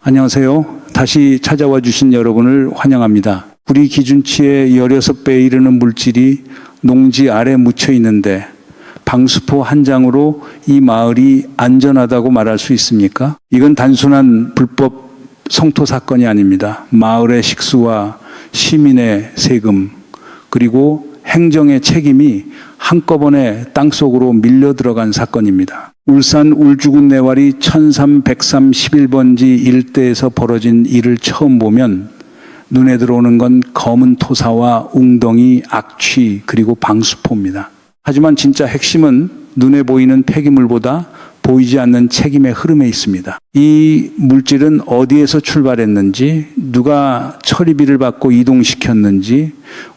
안녕하세요. 다시 찾아와 주신 여러분을 환영합니다. 우리 기준치의 16배에 이르는 물질이 농지 아래 묻혀 있는데 방수포 한 장으로 이 마을이 안전하다고 말할 수 있습니까? 이건 단순한 불법 성토 사건이 아닙니다. 마을의 식수와 시민의 세금 그리고 행정의 책임이 한꺼번에 땅속으로 밀려 들어간 사건입니다. 울산 울주군 내와리 1331번지 일대에서 벌어진 일을 처음 보면 눈에 들어오는 건 검은 토사와 웅덩이, 악취 그리고 방수포입니다. 하지만 진짜 핵심은 눈에 보이는 폐기물보다 보이지 않는 책임의 흐름에 있습니다. 이 물질은 어디에서 출발했는지, 누가 처리비를 받고 이동시켰는지,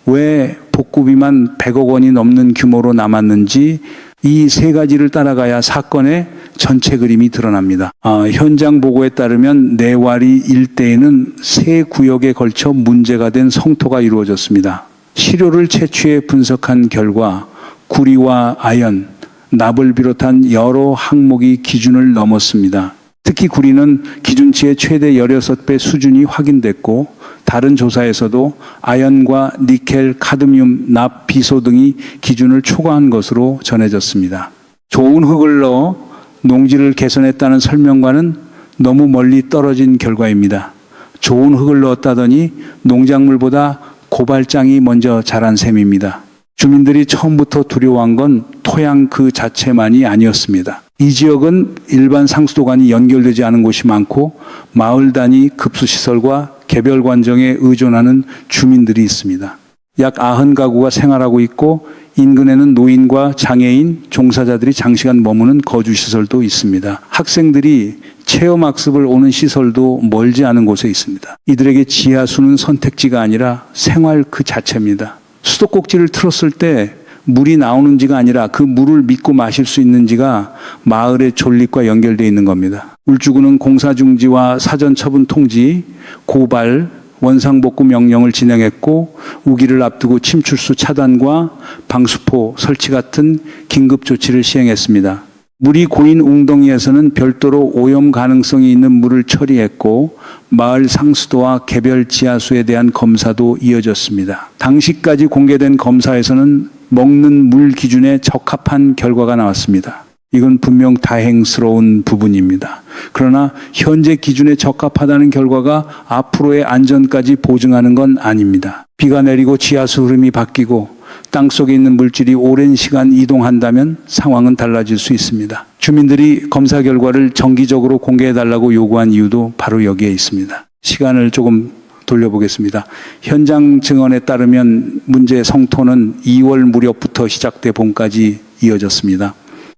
왜 복구비만 100억 원이 넘는 규모로 남았는지 이 세 가지를 따라가야 사건의 전체 그림이 드러납니다. 현장 보고에 따르면 내와리 일대에는 세 구역에 걸쳐 문제가 된 성토가 이루어졌습니다. 시료를 채취해 분석한 결과 구리와 아연, 납을 비롯한 여러 항목이 기준을 넘었습니다. 특히 구리는 기준치의 최대 16배 수준이 확인됐고 다른 조사에서도 아연과 니켈, 카드뮴, 납, 비소 등이 기준을 초과한 것으로 전해졌습니다. 좋은 흙을 넣어 농지를 개선했다는 설명과는 너무 멀리 떨어진 결과입니다. 좋은 흙을 넣었다더니 농작물보다 고발장이 먼저 자란 셈입니다. 주민들이 처음부터 두려워한 건 토양 그 자체만이 아니었습니다. 이 지역은 일반 상수도관이 연결되지 않은 곳이 많고 마을 단위 급수시설과 개별 관정에 의존하는 주민들이 있습니다. 약 90가구가 생활하고 있고 인근에는 노인과 장애인, 종사자들이 장시간 머무는 거주시설도 있습니다. 학생들이 체험학습을 오는 시설도 멀지 않은 곳에 있습니다. 이들에게 지하수는 선택지가 아니라 생활 그 자체입니다. 수도꼭지를 틀었을 때 물이 나오는지가 아니라 그 물을 믿고 마실 수 있는지가 마을의 존립과 연결되어 있는 겁니다. 울주군은 공사중지와 사전처분 통지, 고발, 원상복구 명령을 진행했고 우기를 앞두고 침출수 차단과 방수포 설치 같은 긴급 조치를 시행했습니다. 물이 고인 웅덩이에서는 별도로 오염 가능성이 있는 물을 처리했고 마을 상수도와 개별 지하수에 대한 검사도 이어졌습니다. 당시까지 공개된 검사에서는 먹는 물 기준에 적합한 결과가 나왔습니다. 이건 분명 다행스러운 부분입니다. 그러나 현재 기준에 적합하다는 결과가 앞으로의 안전까지 보증하는 건 아닙니다. 비가 내리고 지하수 흐름이 바뀌고 땅속에 있는 물질이 오랜 시간 이동한다면 상황은 달라질 수 있습니다. 주민들이 검사 결과를 정기적으로 공개해달라고 요구한 이유도 바로 여기에 있습니다. 시간을 조금 돌려보겠습니다. 현장 증언에 따르면 문제 성토는 2월 무렵부터 시작돼 봄까지 이어졌습니다.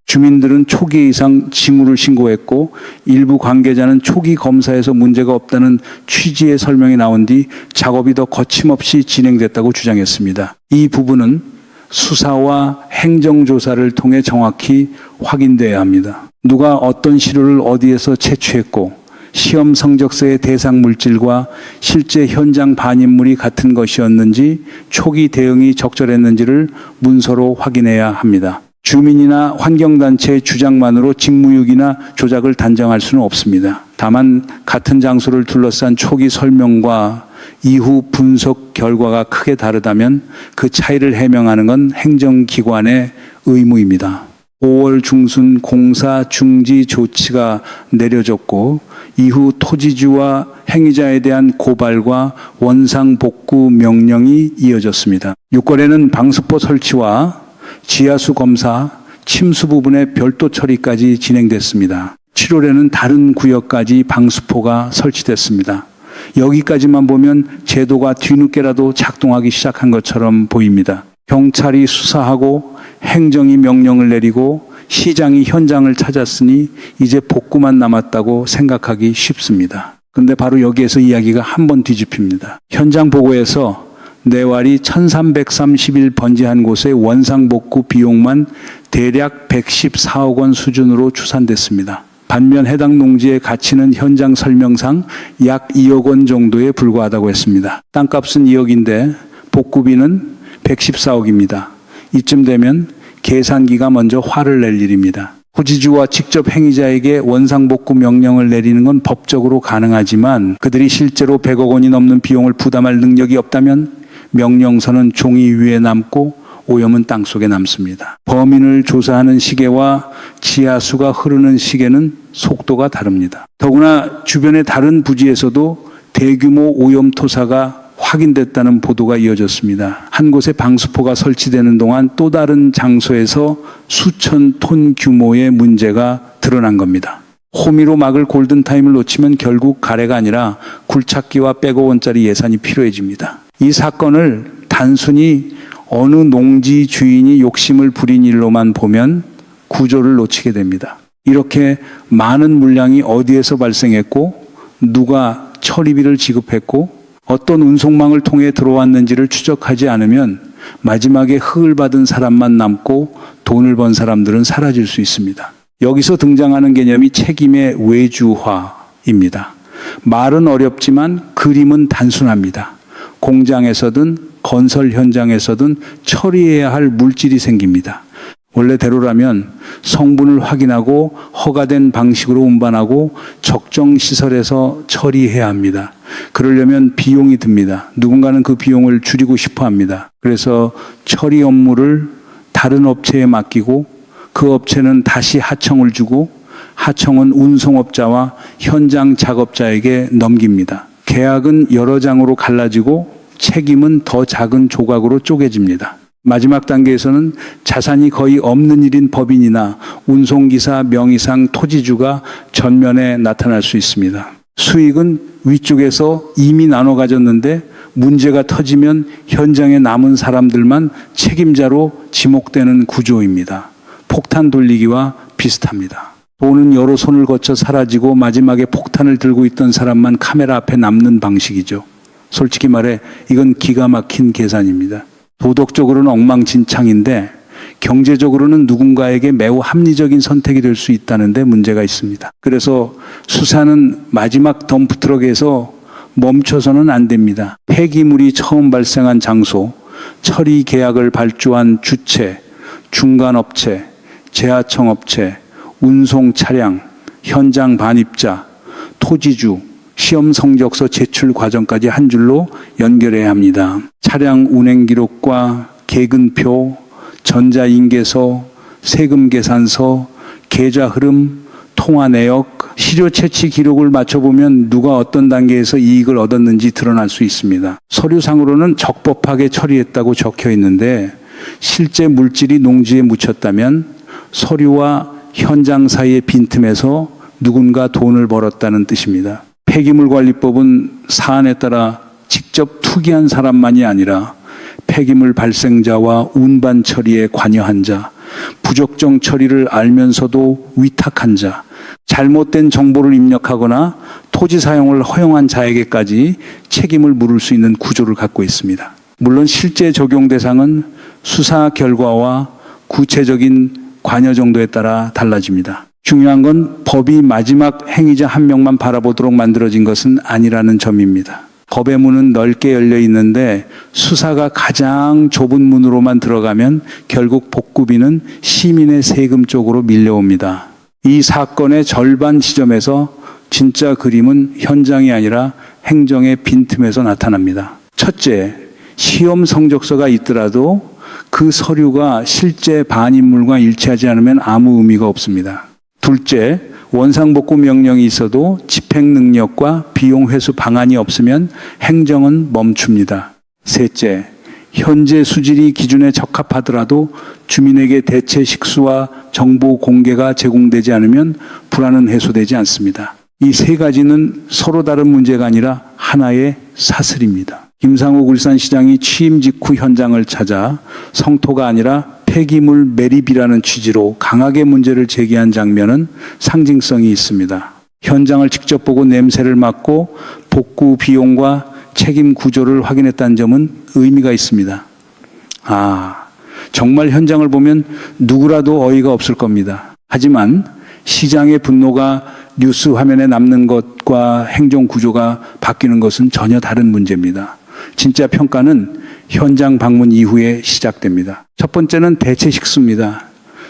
주민들은 초기 이상 징후를 신고했고 일부 관계자는 초기 검사에서 문제가 없다는 취지의 설명이 나온 뒤 작업이 더 거침없이 진행됐다고 주장했습니다. 이 부분은 수사와 행정조사를 통해 정확히 확인돼야 합니다. 누가 어떤 시료를 어디에서 채취했고 시험 성적서의 대상 물질과 실제 현장 반입물이 같은 것이었는지 초기 대응이 적절했는지를 문서로 확인해야 합니다. 주민이나 환경단체의 주장만으로 직무유기나 조작을 단정할 수는 없습니다. 다만 같은 장소를 둘러싼 초기 설명과 이후 분석 결과가 크게 다르다면 그 차이를 해명하는 건 행정기관의 의무입니다. 5월 중순 공사 중지 조치가 내려졌고 이후 토지주와 행위자에 대한 고발과 원상복구 명령이 이어졌습니다. 6월에는 방수포 설치와 지하수 검사, 침수 부분의 별도 처리까지 진행됐습니다. 7월에는 다른 구역까지 방수포가 설치됐습니다. 여기까지만 보면 제도가 뒤늦게라도 작동하기 시작한 것처럼 보입니다. 경찰이 수사하고 행정이 명령을 내리고 시장이 현장을 찾았으니 이제 복구만 남았다고 생각하기 쉽습니다. 그런데 바로 여기에서 이야기가 한 번 뒤집힙니다. 현장 보고에서 내와리 1331번지 한 곳의 원상복구 비용만 대략 114억 원 수준으로 추산됐습니다. 반면 해당 농지의 가치는 현장 설명상 약 2억 원 정도에 불과하다고 했습니다. 땅값은 2억인데 복구비는 114억입니다. 이쯤 되면 계산기가 먼저 화를 낼 일입니다. 토지주와 직접 행위자에게 원상복구 명령을 내리는 건 법적으로 가능하지만 그들이 실제로 100억 원이 넘는 비용을 부담할 능력이 없다면 명령서는 종이 위에 남고 오염은 땅속에 남습니다. 범인을 조사하는 시계와 지하수가 흐르는 시계는 속도가 다릅니다. 더구나 주변의 다른 부지에서도 대규모 오염 토사가 확인됐다는 보도가 이어졌습니다. 한 곳에 방수포가 설치되는 동안 또 다른 장소에서 수천 톤 규모의 문제가 드러난 겁니다. 호미로 막을 골든타임을 놓치면 결국 가래가 아니라 굴착기와 100억 원짜리 예산이 필요해집니다. 이 사건을 단순히 어느 농지 주인이 욕심을 부린 일로만 보면 구조를 놓치게 됩니다. 이렇게 많은 물량이 어디에서 발생했고 누가 처리비를 지급했고 어떤 운송망을 통해 들어왔는지를 추적하지 않으면 마지막에 흙을 받은 사람만 남고 돈을 번 사람들은 사라질 수 있습니다. 여기서 등장하는 개념이 책임의 외주화입니다. 말은 어렵지만 그림은 단순합니다. 공장에서든 건설 현장에서든 처리해야 할 물질이 생깁니다. 원래대로라면 성분을 확인하고 허가된 방식으로 운반하고 적정 시설에서 처리해야 합니다. 그러려면 비용이 듭니다. 누군가는 그 비용을 줄이고 싶어 합니다. 그래서 처리 업무를 다른 업체에 맡기고 그 업체는 다시 하청을 주고 하청은 운송업자와 현장 작업자에게 넘깁니다. 계약은 여러 장으로 갈라지고 책임은 더 작은 조각으로 쪼개집니다. 마지막 단계에서는 자산이 거의 없는 일인 법인이나 운송기사, 명의상, 토지주가 전면에 나타날 수 있습니다. 수익은 위쪽에서 이미 나눠 가졌는데 문제가 터지면 현장에 남은 사람들만 책임자로 지목되는 구조입니다. 폭탄 돌리기와 비슷합니다. 돈은 여러 손을 거쳐 사라지고 마지막에 폭탄을 들고 있던 사람만 카메라 앞에 남는 방식이죠. 솔직히 말해 이건 기가 막힌 계산입니다. 도덕적으로는 엉망진창인데 경제적으로는 누군가에게 매우 합리적인 선택이 될 수 있다는 데 문제가 있습니다. 그래서 수사는 마지막 덤프트럭에서 멈춰서는 안 됩니다. 폐기물이 처음 발생한 장소, 처리 계약을 발주한 주체, 중간업체, 재하청업체, 운송 차량, 현장 반입자, 토지주, 시험 성적서 제출 과정까지 한 줄로 연결해야 합니다. 차량 운행 기록과 계근표, 전자인계서, 세금 계산서, 계좌 흐름, 통화 내역, 시료 채취 기록을 맞춰보면 누가 어떤 단계에서 이익을 얻었는지 드러날 수 있습니다. 서류상으로는 적법하게 처리했다고 적혀 있는데 실제 물질이 농지에 묻혔다면 서류와 현장 사이의 빈틈에서 누군가 돈을 벌었다는 뜻입니다. 폐기물관리법은 사안에 따라 직접 투기한 사람만이 아니라 폐기물 발생자와 운반 처리에 관여한 자, 부적정 처리를 알면서도 위탁한 자, 잘못된 정보를 입력하거나 토지 사용을 허용한 자에게까지 책임을 물을 수 있는 구조를 갖고 있습니다. 물론 실제 적용 대상은 수사 결과와 구체적인 관여 정도에 따라 달라집니다. 중요한 건 법이 마지막 행위자 한 명만 바라보도록 만들어진 것은 아니라는 점입니다. 법의 문은 넓게 열려 있는데 수사가 가장 좁은 문으로만 들어가면 결국 복구비는 시민의 세금 쪽으로 밀려옵니다. 이 사건의 절반 지점에서 진짜 그림은 현장이 아니라 행정의 빈틈에서 나타납니다. 첫째, 시험 성적서가 있더라도 그 서류가 실제 반입물과 일치하지 않으면 아무 의미가 없습니다. 둘째, 원상복구 명령이 있어도 집행 능력과 비용 회수 방안이 없으면 행정은 멈춥니다. 셋째, 현재 수질이 기준에 적합하더라도 주민에게 대체 식수와 정보 공개가 제공되지 않으면 불안은 해소되지 않습니다. 이 세 가지는 서로 다른 문제가 아니라 하나의 사슬입니다. 김상욱 울산시장이 취임 직후 현장을 찾아 성토가 아니라 폐기물 매립이라는 취지로 강하게 문제를 제기한 장면은 상징성이 있습니다. 현장을 직접 보고 냄새를 맡고 복구 비용과 책임 구조를 확인했다는 점은 의미가 있습니다. 정말 현장을 보면 누구라도 어이가 없을 겁니다. 하지만 시장의 분노가 뉴스 화면에 남는 것과 행정 구조가 바뀌는 것은 전혀 다른 문제입니다. 진짜 평가는 현장 방문 이후에 시작됩니다. 첫 번째는 대체 식수입니다.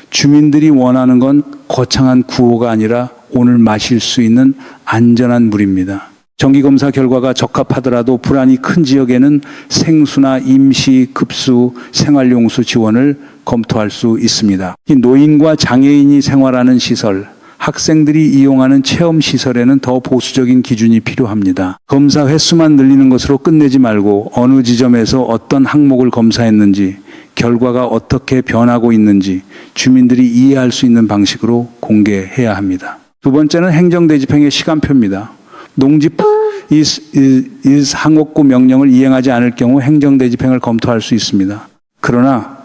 주민들이 원하는 건 거창한 구호가 아니라 오늘 마실 수 있는 안전한 물입니다. 정기검사 결과가 적합하더라도 불안이 큰 지역에는 생수나 임시, 급수, 생활용수 지원을 검토할 수 있습니다. 이 노인과 장애인이 생활하는 시설, 학생들이 이용하는 체험시설에는 더 보수적인 기준이 필요합니다. 검사 횟수만 늘리는 것으로 끝내지 말고 어느 지점에서 어떤 항목을 검사했는지, 결과가 어떻게 변하고 있는지 주민들이 이해할 수 있는 방식으로 공개해야 합니다. 두 번째는 행정대집행의 시간표입니다. 농지 상업구 명령을 이행하지 않을 경우 행정대집행을 검토할 수 있습니다. 그러나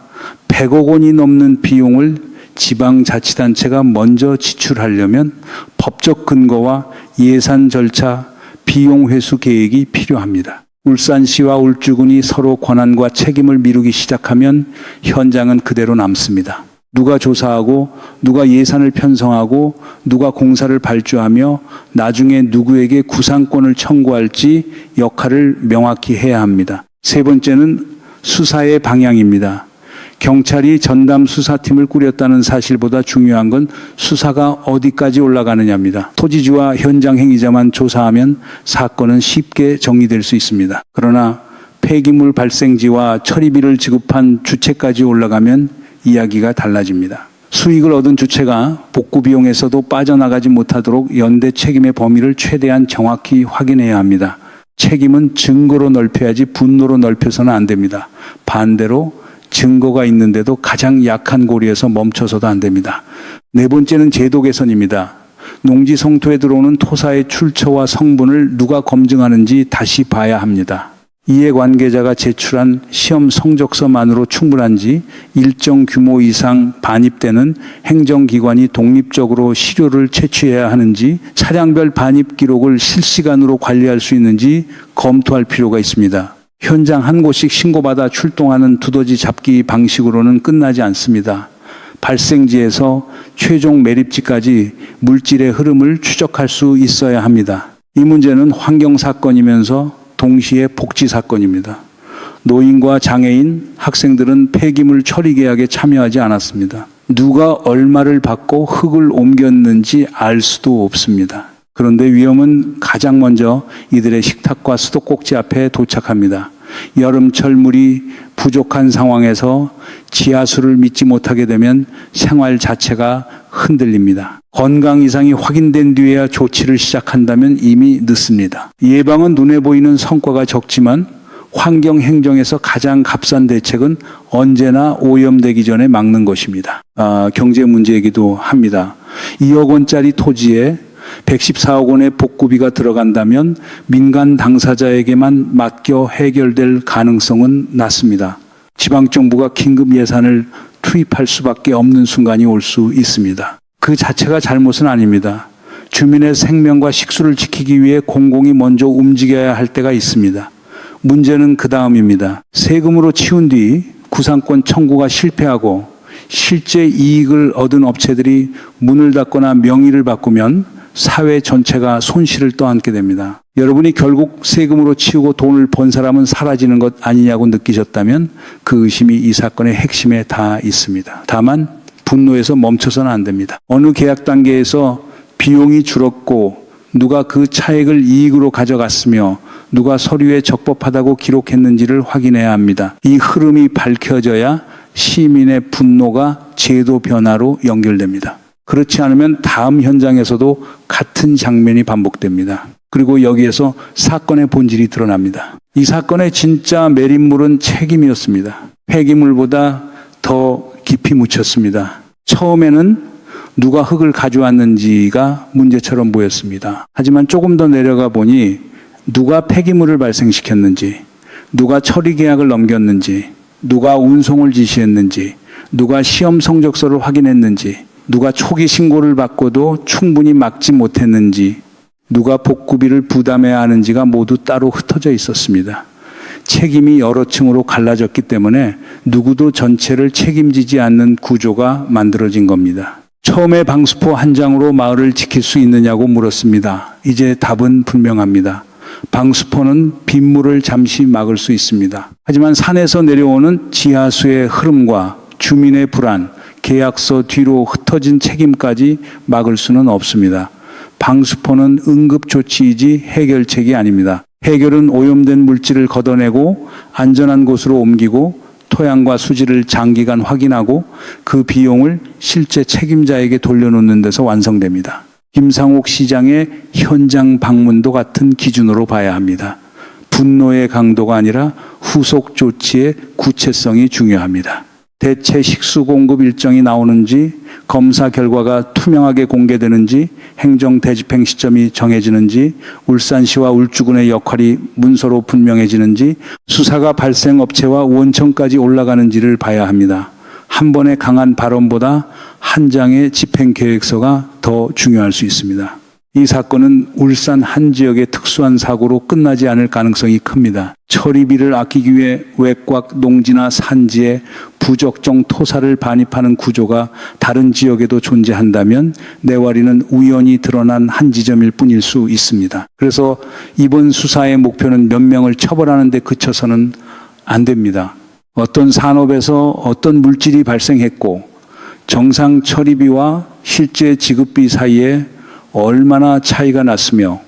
100억 원이 넘는 비용을 지방자치단체가 먼저 지출하려면 법적 근거와 예산 절차, 비용 회수 계획이 필요합니다. 울산시와 울주군이 서로 권한과 책임을 미루기 시작하면 현장은 그대로 남습니다. 누가 조사하고 누가 예산을 편성하고 누가 공사를 발주하며 나중에 누구에게 구상권을 청구할지 역할을 명확히 해야 합니다. 세 번째는 수사의 방향입니다. 경찰이 전담 수사팀을 꾸렸다는 사실보다 중요한 건 수사가 어디까지 올라가느냐입니다. 토지주와 현장 행위자만 조사하면 사건은 쉽게 정리될 수 있습니다. 그러나 폐기물 발생지와 처리비를 지급한 주체까지 올라가면 이야기가 달라집니다. 수익을 얻은 주체가 복구 비용에서도 빠져나가지 못하도록 연대 책임의 범위를 최대한 정확히 확인해야 합니다. 책임은 증거로 넓혀야지 분노로 넓혀서는 안 됩니다. 반대로 증거가 있는데도 가장 약한 고리에서 멈춰서도 안 됩니다. 네 번째는 제도 개선입니다. 농지 성토에 들어오는 토사의 출처와 성분을 누가 검증하는지 다시 봐야 합니다. 이해관계자가 제출한 시험 성적서만으로 충분한지 일정 규모 이상 반입되는 행정기관이 독립적으로 시료를 채취해야 하는지 차량별 반입 기록을 실시간으로 관리할 수 있는지 검토할 필요가 있습니다. 현장 한 곳씩 신고받아 출동하는 두더지 잡기 방식으로는 끝나지 않습니다. 발생지에서 최종 매립지까지 물질의 흐름을 추적할 수 있어야 합니다. 이 문제는 환경사건이면서 동시에 복지사건입니다. 노인과 장애인, 학생들은 폐기물 처리 계약에 참여하지 않았습니다. 누가 얼마를 받고 흙을 옮겼는지 알 수도 없습니다. 그런데 위험은 가장 먼저 이들의 식탁과 수도꼭지 앞에 도착합니다. 여름철 물이 부족한 상황에서 지하수를 믿지 못하게 되면 생활 자체가 흔들립니다. 건강 이상이 확인된 뒤에야 조치를 시작한다면 이미 늦습니다. 예방은 눈에 보이는 성과가 적지만 환경 행정에서 가장 값싼 대책은 언제나 오염되기 전에 막는 것입니다. 경제 문제이기도 합니다. 2억 원짜리 토지에 114억 원의 복구비가 들어간다면 민간 당사자에게만 맡겨 해결될 가능성은 낮습니다. 지방정부가 긴급 예산을 투입할 수밖에 없는 순간이 올 수 있습니다. 그 자체가 잘못은 아닙니다. 주민의 생명과 식수를 지키기 위해 공공이 먼저 움직여야 할 때가 있습니다. 문제는 그 다음입니다. 세금으로 치운 뒤 구상권 청구가 실패하고 실제 이익을 얻은 업체들이 문을 닫거나 명의를 바꾸면 사회 전체가 손실을 떠안게 됩니다. 여러분이 결국 세금으로 치우고 돈을 번 사람은 사라지는 것 아니냐고 느끼셨다면 그 의심이 이 사건의 핵심에 다 있습니다. 다만 분노에서 멈춰서는 안 됩니다. 어느 계약 단계에서 비용이 줄었고 누가 그 차액을 이익으로 가져갔으며 누가 서류에 적법하다고 기록했는지를 확인해야 합니다. 이 흐름이 밝혀져야 시민의 분노가 제도 변화로 연결됩니다. 그렇지 않으면 다음 현장에서도 같은 장면이 반복됩니다. 그리고 여기에서 사건의 본질이 드러납니다. 이 사건의 진짜 매립물은 책임이었습니다. 폐기물보다 더 깊이 묻혔습니다. 처음에는 누가 흙을 가져왔는지가 문제처럼 보였습니다. 하지만 조금 더 내려가 보니 누가 폐기물을 발생시켰는지, 누가 처리 계약을 넘겼는지, 누가 운송을 지시했는지, 누가 시험 성적서를 확인했는지, 누가 초기 신고를 받고도 충분히 막지 못했는지, 누가 복구비를 부담해야 하는지가 모두 따로 흩어져 있었습니다. 책임이 여러 층으로 갈라졌기 때문에 누구도 전체를 책임지지 않는 구조가 만들어진 겁니다. 처음에 방수포 한 장으로 마을을 지킬 수 있느냐고 물었습니다. 이제 답은 분명합니다. 방수포는 빗물을 잠시 막을 수 있습니다. 하지만 산에서 내려오는 지하수의 흐름과 주민의 불안, 계약서 뒤로 흩어진 책임까지 막을 수는 없습니다. 방수포는 응급조치이지 해결책이 아닙니다. 해결은 오염된 물질을 걷어내고 안전한 곳으로 옮기고 토양과 수질을 장기간 확인하고 그 비용을 실제 책임자에게 돌려놓는 데서 완성됩니다. 김상옥 시장의 현장 방문도 같은 기준으로 봐야 합니다. 분노의 강도가 아니라 후속 조치의 구체성이 중요합니다. 대체 식수 공급 일정이 나오는지, 검사 결과가 투명하게 공개되는지, 행정 대집행 시점이 정해지는지, 울산시와 울주군의 역할이 문서로 분명해지는지, 수사가 발생 업체와 원청까지 올라가는지를 봐야 합니다. 한 번의 강한 발언보다 한 장의 집행 계획서가 더 중요할 수 있습니다. 이 사건은 울산 한 지역의 특수한 사고로 끝나지 않을 가능성이 큽니다. 처리비를 아끼기 위해 외곽 농지나 산지에 부적정 토사를 반입하는 구조가 다른 지역에도 존재한다면 내와리는 우연히 드러난 한 지점일 뿐일 수 있습니다. 그래서 이번 수사의 목표는 몇 명을 처벌하는 데 그쳐서는 안 됩니다. 어떤 산업에서 어떤 물질이 발생했고 정상 처리비와 실제 지급비 사이에 얼마나 차이가 났으며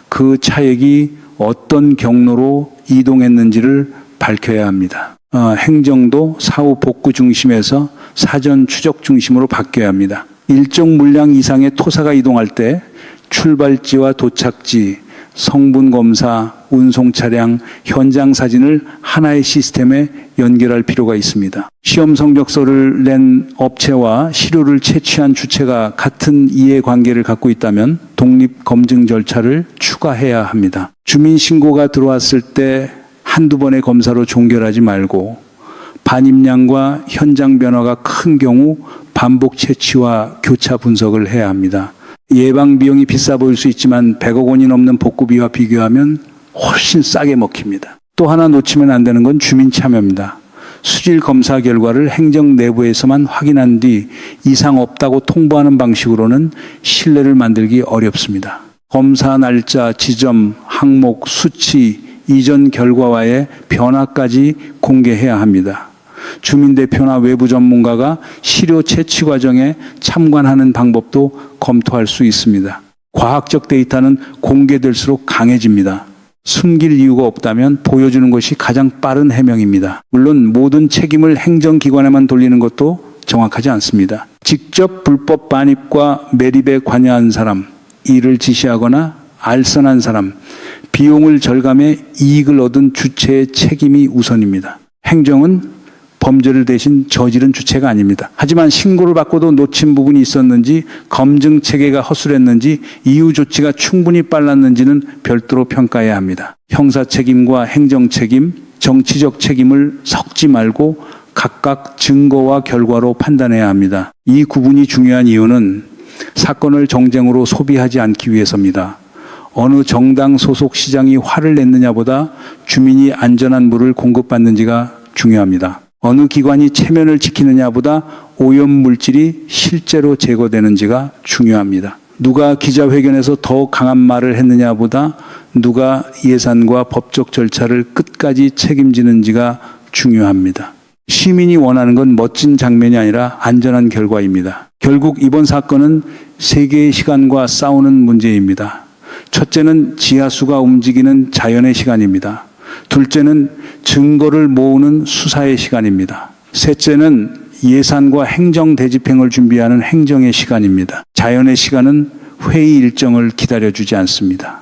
그 차액이 어떤 경로로 이동했는지를 밝혀야 합니다. 행정도 사후 복구 중심에서 사전 추적 중심으로 바뀌어야 합니다. 일정 물량 이상의 토사가 이동할 때 출발지와 도착지, 성분 검사, 운송 차량, 현장 사진을 하나의 시스템에 연결할 필요가 있습니다. 시험 성적서를 낸 업체와 시료를 채취한 주체가 같은 이해관계를 갖고 있다면 독립 검증 절차를 추가해야 합니다. 주민 신고가 들어왔을 때 한두 번의 검사로 종결하지 말고 반입량과 현장 변화가 큰 경우 반복 채취와 교차 분석을 해야 합니다. 예방 비용이 비싸 보일 수 있지만 100억 원이 넘는 복구비와 비교하면 훨씬 싸게 먹힙니다. 또 하나 놓치면 안 되는 건 주민 참여입니다. 수질 검사 결과를 행정 내부에서만 확인한 뒤 이상 없다고 통보하는 방식으로는 신뢰를 만들기 어렵습니다. 검사 날짜, 지점, 항목, 수치, 이전 결과와의 변화까지 공개해야 합니다. 주민대표나 외부 전문가가 시료 채취 과정에 참관하는 방법도 검토할 수 있습니다. 과학적 데이터는 공개될수록 강해집니다. 숨길 이유가 없다면 보여주는 것이 가장 빠른 해명입니다. 물론 모든 책임을 행정기관에만 돌리는 것도 정확하지 않습니다. 직접 불법 반입과 매립에 관여한 사람, 이를 지시하거나 알선한 사람, 비용을 절감해 이익을 얻은 주체의 책임이 우선입니다. 행정은 범죄를 대신 저지른 주체가 아닙니다. 하지만 신고를 받고도 놓친 부분이 있었는지, 검증 체계가 허술했는지, 이후 조치가 충분히 빨랐는지는 별도로 평가해야 합니다. 형사 책임과 행정 책임, 정치적 책임을 섞지 말고 각각 증거와 결과로 판단해야 합니다. 이 구분이 중요한 이유는 사건을 정쟁으로 소비하지 않기 위해서입니다. 어느 정당 소속 시장이 화를 냈느냐보다 주민이 안전한 물을 공급받는지가 중요합니다. 어느 기관이 체면을 지키느냐보다 오염 물질이 실제로 제거되는지가 중요합니다. 누가 기자회견에서 더 강한 말을 했느냐보다 누가 예산과 법적 절차를 끝까지 책임지는지가 중요합니다. 시민이 원하는 건 멋진 장면이 아니라 안전한 결과입니다. 결국 이번 사건은 세계의 시간과 싸우는 문제입니다. 첫째는 지하수가 움직이는 자연의 시간입니다. 둘째는 증거를 모으는 수사의 시간입니다. 셋째는 예산과 행정 대집행을 준비하는 행정의 시간입니다. 자연의 시간은 회의 일정을 기다려주지 않습니다.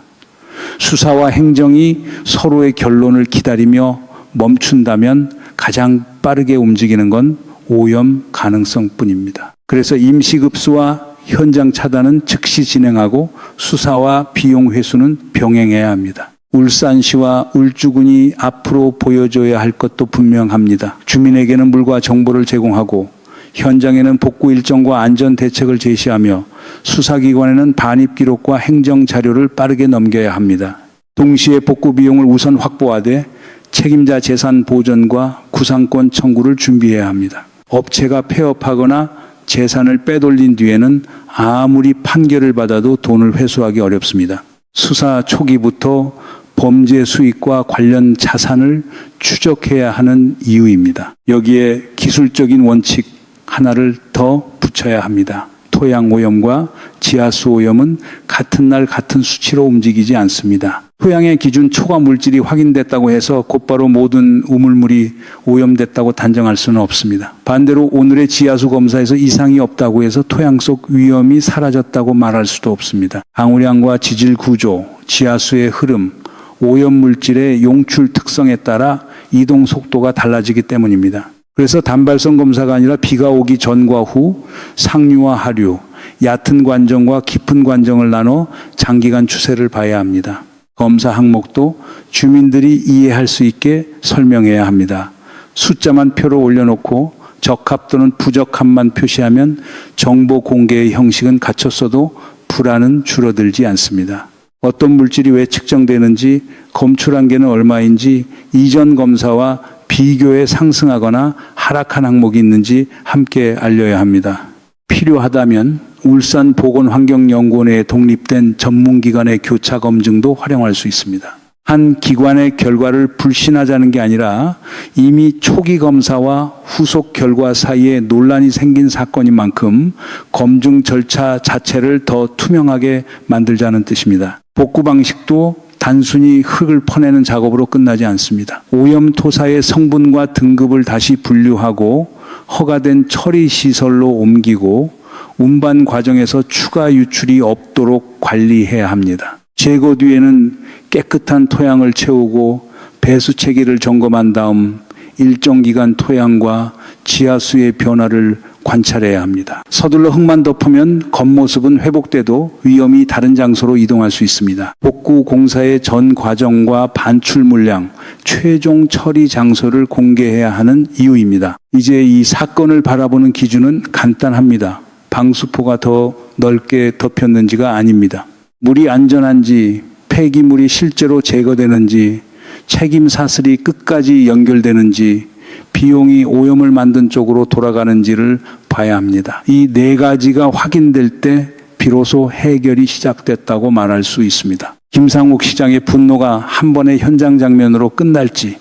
수사와 행정이 서로의 결론을 기다리며 멈춘다면 가장 빠르게 움직이는 건 오염 가능성뿐입니다. 그래서 임시급수와 현장 차단은 즉시 진행하고 수사와 비용 회수는 병행해야 합니다. 울산시와 울주군이 앞으로 보여줘야 할 것도 분명합니다. 주민에게는 물과 정보를 제공하고 현장에는 복구 일정과 안전 대책을 제시하며 수사기관에는 반입 기록과 행정 자료를 빠르게 넘겨야 합니다. 동시에 복구 비용을 우선 확보하되 책임자 재산 보전과 구상권 청구를 준비해야 합니다. 업체가 폐업하거나 재산을 빼돌린 뒤에는 아무리 판결을 받아도 돈을 회수하기 어렵습니다. 수사 초기부터 범죄 수익과 관련 자산을 추적해야 하는 이유입니다. 여기에 기술적인 원칙, 하나를 더 붙여야 합니다. 토양 오염과 지하수 오염은 같은 날 같은 수치로 움직이지 않습니다. 토양의 기준 초과 물질이 확인됐다고 해서 곧바로 모든 우물물이 오염됐다고 단정할 수는 없습니다. 반대로 오늘의 지하수 검사에서 이상이 없다고 해서 토양 속 위험이 사라졌다고 말할 수도 없습니다. 강우량과 지질 구조, 지하수의 흐름, 오염 물질의 용출 특성에 따라 이동 속도가 달라지기 때문입니다. 그래서 단발성 검사가 아니라 비가 오기 전과 후, 상류와 하류, 얕은 관정과 깊은 관정을 나눠 장기간 추세를 봐야 합니다. 검사 항목도 주민들이 이해할 수 있게 설명해야 합니다. 숫자만 표로 올려놓고 적합 또는 부적합만 표시하면 정보 공개의 형식은 갖췄어도 불안은 줄어들지 않습니다. 어떤 물질이 왜 측정되는지, 검출 한계는 얼마인지, 이전 검사와 비교에 상승하거나 하락한 항목이 있는지 함께 알려야 합니다. 필요하다면 울산보건환경연구원에 독립된 전문기관의 교차 검증도 활용할 수 있습니다. 한 기관의 결과를 불신하자는 게 아니라 이미 초기 검사와 후속 결과 사이에 논란이 생긴 사건인 만큼 검증 절차 자체를 더 투명하게 만들자는 뜻입니다. 복구 방식도 단순히 흙을 퍼내는 작업으로 끝나지 않습니다. 오염 토사의 성분과 등급을 다시 분류하고 허가된 처리 시설로 옮기고 운반 과정에서 추가 유출이 없도록 관리해야 합니다. 제거 뒤에는 깨끗한 토양을 채우고 배수 체계를 점검한 다음 일정 기간 토양과 지하수의 변화를 관찰해야 합니다. 서둘러 흙만 덮으면 겉모습은 회복돼도 위험이 다른 장소로 이동할 수 있습니다. 복구 공사의 전 과정과 반출 물량, 최종 처리 장소를 공개해야 하는 이유입니다. 이제 이 사건을 바라보는 기준은 간단합니다. 방수포가 더 넓게 덮였는지가 아닙니다. 물이 안전한지, 폐기물이 실제로 제거되는지, 책임 사슬이 끝까지 연결되는지, 비용이 오염을 만든 쪽으로 돌아가는지를 봐야 합니다. 이 네 가지가 확인될 때 비로소 해결이 시작됐다고 말할 수 있습니다. 김상욱 시장의 분노가 한 번의 현장 장면으로 끝날지,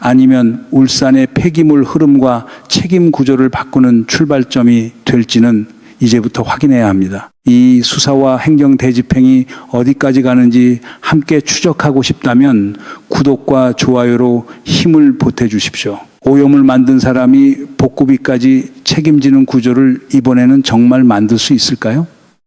아니면 울산의 폐기물 흐름과 책임 구조를 바꾸는 출발점이 될지는 이제부터 확인해야 합니다. 이 수사와 행정 대집행이 어디까지 가는지 함께 추적하고 싶다면 구독과 좋아요로 힘을 보태주십시오. 오염을 만든 사람이 복구비까지 책임지는 구조를 이번에는 정말 만들 수 있을까요?